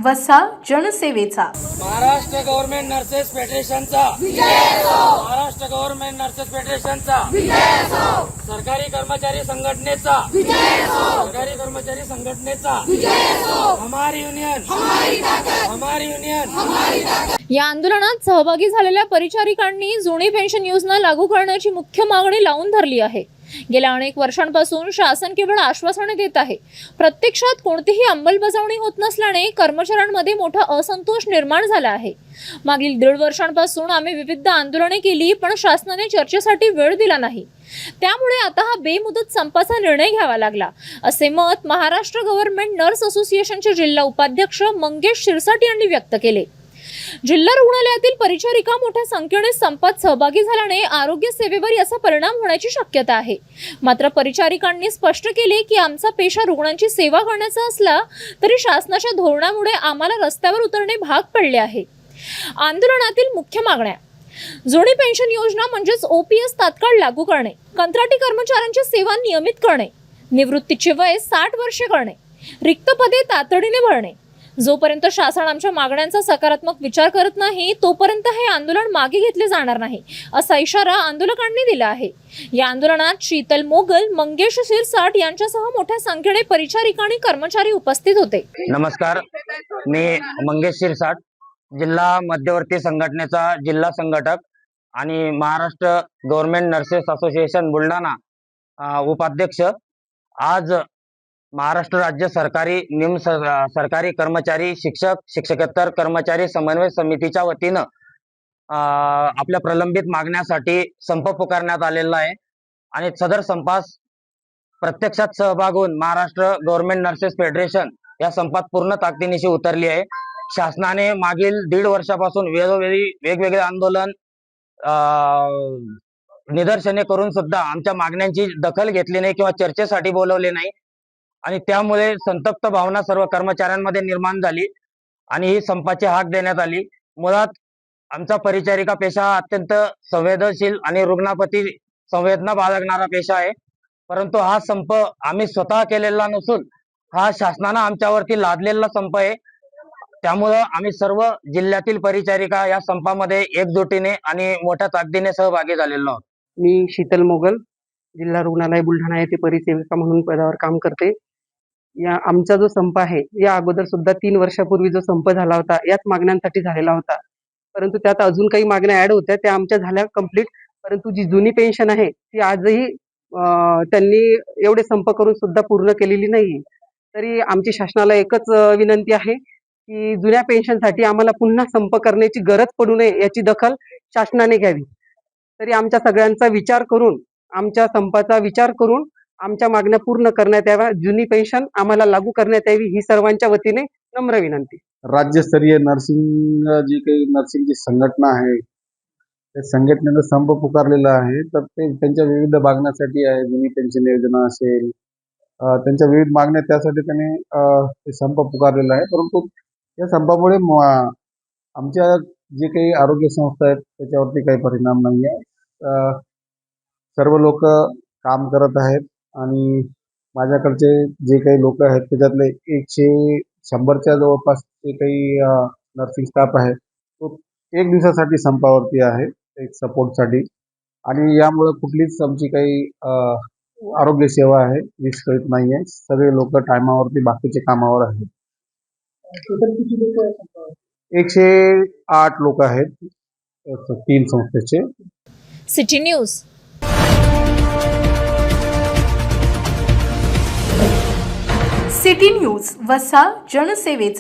वसा जनसेवेचा Maharashtra government nurses फेडरेशनचा महाराष्ट्र गव्हर्नमेंट नर्सेस फेडरेशनचा सरकारी कर्मचारी संघटनेचा हमारी युनियन या आंदोलनात सहभागी झालेल्या परिचारिकांनी जुनी पेन्शन योजना लागू करण्याची मुख्य मागणी लावून धरली आहे। गेल्या अनेक वर्षांपासून शासन केवळ आश्वासने देत आहे, प्रत्यक्षात कोणतीही अंमलबजावणी होत नसल्याने कर्मचाऱ्यांमध्ये मोठा असंतोष निर्माण झाला आहे। मागील 1.5 वर्षांपासून आम्ही विविध आंदोलने केली, पण शासनाने चर्चेसाठी वेळ दिला नाही। त्यामुळे आता हा बेमुदत संपाचा निर्णय घ्यावा लागला, असे मत महाराष्ट्र गव्हर्नमेंट नर्स असोसिएशनचे जिल्हा उपाध्यक्ष मंगेश शिरसाट यांनी व्यक्त केले। जिल्हा रुग्णालयातील परिचारिका मोठ्या संख्येने संपात सहभागी झाल्याने आरोग्य सेवेवर याचा परिणाम होण्याची शक्यता आहे। मात्र परिचारिकांनी स्पष्ट केले की आमचा पेशा रुग्णांची सेवा करण्याचा असला तरी शासनाच्या धोरणामुळे आम्हाला रस्त्यावर उतरणे भाग पडले आहे। आंदोलनातील मुख्य मागण्या: जुनी पेन्शन योजना म्हणजेच ओपीएस तात्काळ लागू करणे, कंत्राटी कर्मचाऱ्यांची सेवा नियमित करणे, निवृत्तीचे वय 60 वर्षे करणे, रिक्त पदे तातडीने भरणे। जोपर्यंत शासन आमच्या मागण्यांचा सकारात्मक विचार करत नाही तोपर्यंत हे आंदोलन मागे घेतले जाणार नाही, असा इशारा आंदोलकांनी दिला आहे। या आंदोलनात शीतल मोगल, मंगेश शिरसाट यांच्यासह मोठ्या संख्येने परिचारिका आणि कर्मचारी उपस्थित होते। नमस्कार, मी मंगेश शिरसाट, जिल्हा मध्यवर्ती संघटनेचा जिल्हा संघटक आणि Maharashtra government nurses association Buldhana उपाध्यक्ष। आज महाराष्ट्र राज्य सरकारी निम सरकारी कर्मचारी शिक्षक शिक्षकेतर कर्मचारी समन्वय समितीच्या वतीनं आपल्या प्रलंबित मागण्यासाठी संप पुकारण्यात आलेला आहे आणि सदर संपास प्रत्यक्षात सहभाग होऊन महाराष्ट्र गव्हर्नमेंट नर्सेस फेडरेशन या संपात पूर्ण ताकदीनिशी उतरली आहे। शासनाने मागील 1.5 वर्षापासून वेगवेगळे आंदोलन निदर्शने करून सुद्धा आमच्या मागण्यांची दखल घेतली नाही किंवा चर्चेसाठी बोलवले नाही आणि त्यामुळे संतप्त भावना सर्व कर्मचाऱ्यांमध्ये निर्माण झाली आणि ही संपाची हाक देण्यात आली। मुळात आमचा परिचारिका पेशा हा अत्यंत संवेदनशील आणि रुग्णाप्रती संवेदना बाळगणारा पेशा आहे, परंतु हा संप आम्ही स्वतः केलेला नसून हा शासनाने आमच्यावरती लादलेला संप आहे। त्यामुळे आम्ही सर्व जिल्ह्यातील परिचारिका या संपामध्ये एकजुटीने आणि मोठ्या ताकदीने सहभागी झालेलो आहोत। मी शीतल मोगल, जिल्हा रुग्णालय बुलढाणा येथे परिसेविका म्हणून पदावर काम करते। या आमचा जो संप आहे, या अगोदर सुद्धा 3 वर्षापूर्वी जो संप झाला होता याच मागण्यांसाठी झालेला होता, परंतु त्यात अजून काही मागण्या ऍड होत्या, त्या आमच्या झाल्या कंप्लीट। परंतु जी जुनी पेन्शन आहे ती आजही त्यांनी एवढे संप करून सुद्धा पूर्ण केलेली नाही। तरी आमची शासनाला एकच विनंती आहे की जुन्या पेन्शनसाठी आम्हाला पुन्हा संप करण्याची गरज पडू नये, याची दखल शासनाने घ्यावी। तरी आमच्या सगळ्यांचा विचार करून, आमच्या संपाचा विचार करून आमच्या मागण्या पूर्ण करण्यात याव्या, जुनी पेन्शन आम्हाला लागू करण्यात यावी, ही सर्वांच्या वतीने नम्र विनंती। राज्यस्तरीय नर्सिंग जी काही नर्सिंगची संघटना आहे त्या संघटनेनं संप पुकारलेला आहे, तर ते त्यांच्या विविध मागण्यासाठी आहे। जुनी पेन्शन योजना असेल, त्यांच्या विविध मागण्या, त्यासाठी त्यांनी ते संप पुकारलेला आहे। परंतु या संपामुळे आमच्या जे काही आरोग्य संस्था आहेत त्याच्यावरती काही परिणाम नाही आहे। सर्व लोक काम करत आहेत आणि माझ्याकडचे जे काही लोक आहेत त्याच्यातले 100च्या जवळपास जे काही नर्सिंग स्टाफ आहे तो 1 दिवसासाठी संपावरती आहे, एक सपोर्टसाठी, आणि यामुळे कुठलीच आमची काही आरोग्य सेवा आहे विस्कळीत नाही आहे। सगळे लोक टायमावरती बाकीचे कामावर आहेत। 108 लोक आहेत 3 संस्थेचे। City news. सिटी न्यूज वसा जनसेवेचा।